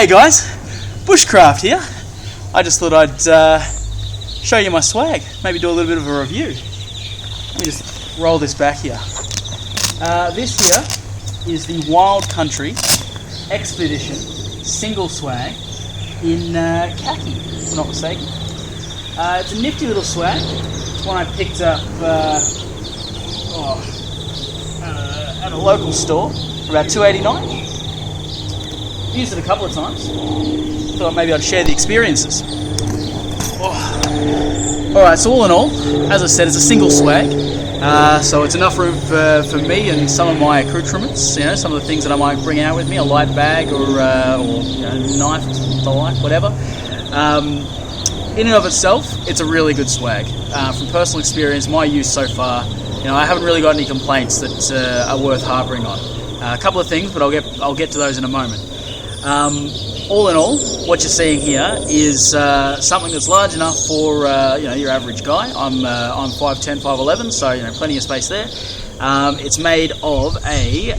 Hey guys, Bushcraft here. I just thought I'd show you my swag, maybe do a little bit of a review. Let me just roll this back here. This here is the Wild Country Expedition single swag in khaki, if I'm not mistaken. It's a nifty little swag. It's one I picked up at a local store for about $2.89. Used it a couple of times. Thought maybe I'd share the experiences. Alright, so all in all, as I said, it's a single swag. So it's enough room for me and some of my accoutrements, some of the things that I might bring out with me, a light bag or knife, the like, whatever. In and of itself, it's a really good swag. From personal experience, my use so far, I haven't really got any complaints that are worth harbouring on. A couple of things, but I'll get to those in a moment. All in all, what you're seeing here is something that's large enough for your average guy. I'm 5'10", 5'11", so plenty of space there. It's made of a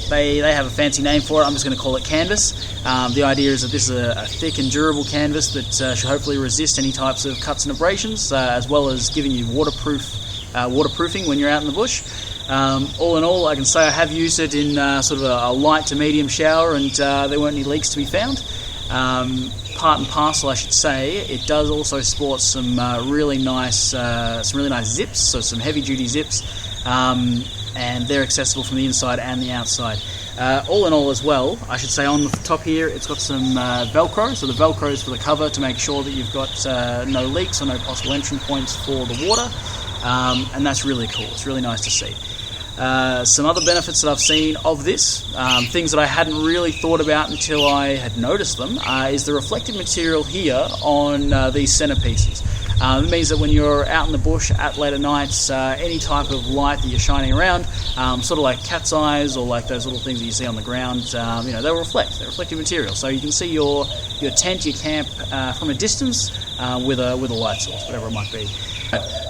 they have a fancy name for it. I'm just going to call it canvas. The idea is that this is a thick and durable canvas that should hopefully resist any types of cuts and abrasions, as well as giving you waterproofing when you're out in the bush. All in all, I can say I have used it in sort of a light to medium shower, and there weren't any leaks to be found. Part and parcel, I should say, it does also sport some really nice zips, so some heavy-duty zips, and they're accessible from the inside and the outside. All in all, as well, I should say on the top here, it's got some Velcro. So the Velcro is for the cover to make sure that you've got no leaks or no possible entry points for the water. And that's really cool. It's really nice to see. Some other benefits that I've seen of this, things that I hadn't really thought about until I had noticed them, is the reflective material here on these centerpieces. It means that when you're out in the bush at late at nights, any type of light that you're shining around, sort of like cat's eyes or like those little things that you see on the ground, they'll reflect. They're reflective material, so you can see your tent, your camp from a distance with a light source, whatever it might be.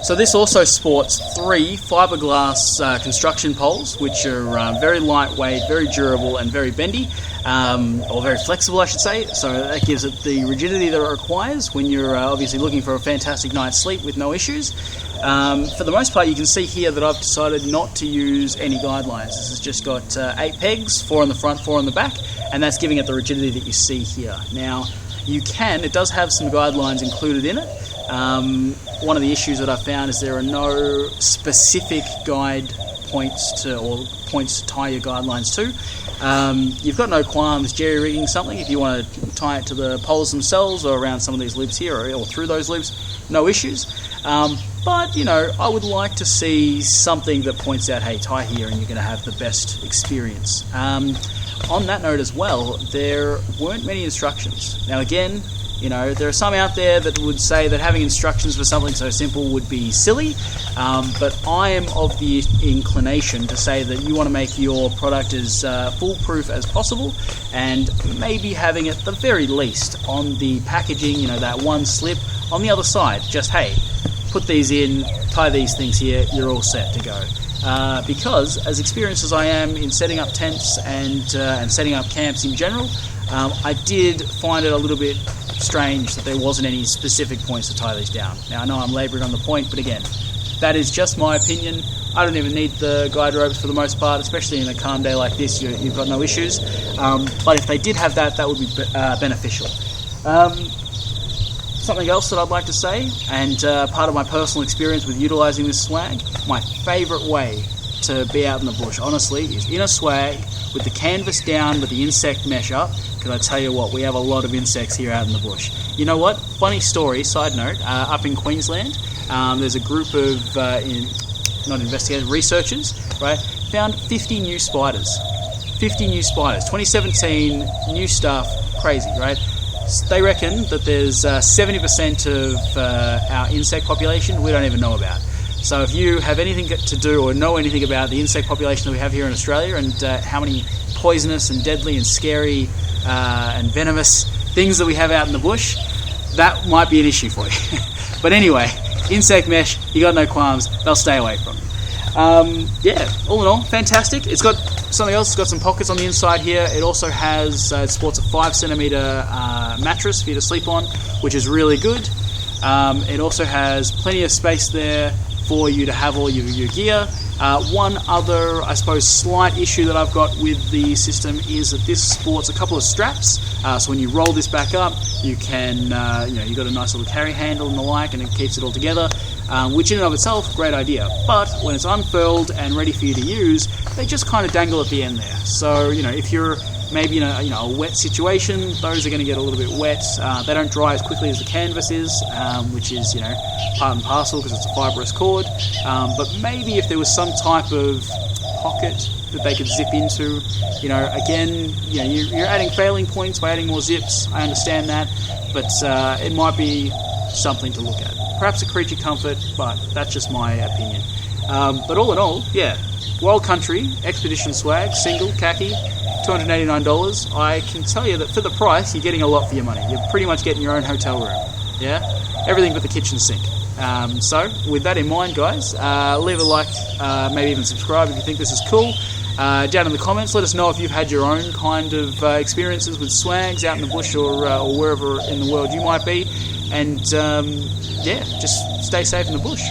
So this also sports 3 fiberglass construction poles, which are very lightweight, very durable, and very bendy, or very flexible, I should say. So that gives it the rigidity that it requires when you're obviously looking for a fantastic night's sleep with no issues. For the most part, you can see here that I've decided not to use any guidelines. This has just got 8 pegs, 4 on the front, 4 on the back, and that's giving it the rigidity that you see here. Now, it does have some guidelines included in it. One of the issues that I found is there are no specific guide points to tie your guidelines to. You've got no qualms jerry-rigging something if you want to tie it to the poles themselves or around some of these loops here or through those loops, no issues. But I would like to see something that points out, hey, tie here and you're going to have the best experience. On that note as well, there weren't many instructions. Now again, there are some out there that would say that having instructions for something so simple would be silly, but I am of the inclination to say that you want to make your product as foolproof as possible, and maybe having at the very least on the packaging, that one slip on the other side, just, hey, put these in, tie these things here, you're all set to go. Because as experienced as I am in setting up tents and setting up camps in general, I did find it a little bit strange that there wasn't any specific points to tie these down. Now, I know I'm labouring on the point, but again, that is just my opinion. I don't even need the guide ropes for the most part, especially in a calm day like this. You've got no issues. But if they did have that would be beneficial. Something else that I'd like to say, and part of my personal experience with utilising this swag, my favourite way to be out in the bush, honestly, is in a swag with the canvas down with the insect mesh up, because I tell you what, we have a lot of insects here out in the bush. You know what? Funny story, side note, up in Queensland, there's a group of, researchers, right, found 50 new spiders. 50 new spiders. 2017, new stuff, crazy, right? They reckon that there's 70% of our insect population we don't even know about. So if you have anything to do or know anything about the insect population that we have here in Australia and how many poisonous and deadly and scary and venomous things that we have out in the bush, that might be an issue for you. But anyway, insect mesh, you got no qualms, they'll stay away from you. Yeah, all in all, fantastic. It's got something else. It's got some pockets on the inside here. It also has, it sports a 5cm mattress for you to sleep on, which is really good. It also has plenty of space there for you to have all your gear. One other, I suppose, slight issue that I've got with the system is that this sports a couple of straps. So when you roll this back up, you can, you've got a nice little carry handle and the like, and it keeps it all together, which in and of itself, great idea. But when it's unfurled and ready for you to use, they just kind of dangle at the end there. So, if you're maybe in a wet situation, those are going to get a little bit wet. They don't dry as quickly as the canvas is, which is, part and parcel because it's a fibrous cord. But maybe if there was some type of pocket that they could zip into, again, you're adding failing points by adding more zips. I understand that, but it might be something to look at. Perhaps a creature comfort, but that's just my opinion. But all in all, yeah, Wild Country Expedition swag, single, khaki, $289. I can tell you that for the price, you're getting a lot for your money. You're pretty much getting your own hotel room. Yeah, everything but the kitchen sink. So with that in mind, guys, leave a like, maybe even subscribe if you think this is cool. Down in the comments, let us know if you've had your own kind of experiences with swags out in the bush or wherever in the world you might be. And yeah, just stay safe in the bush.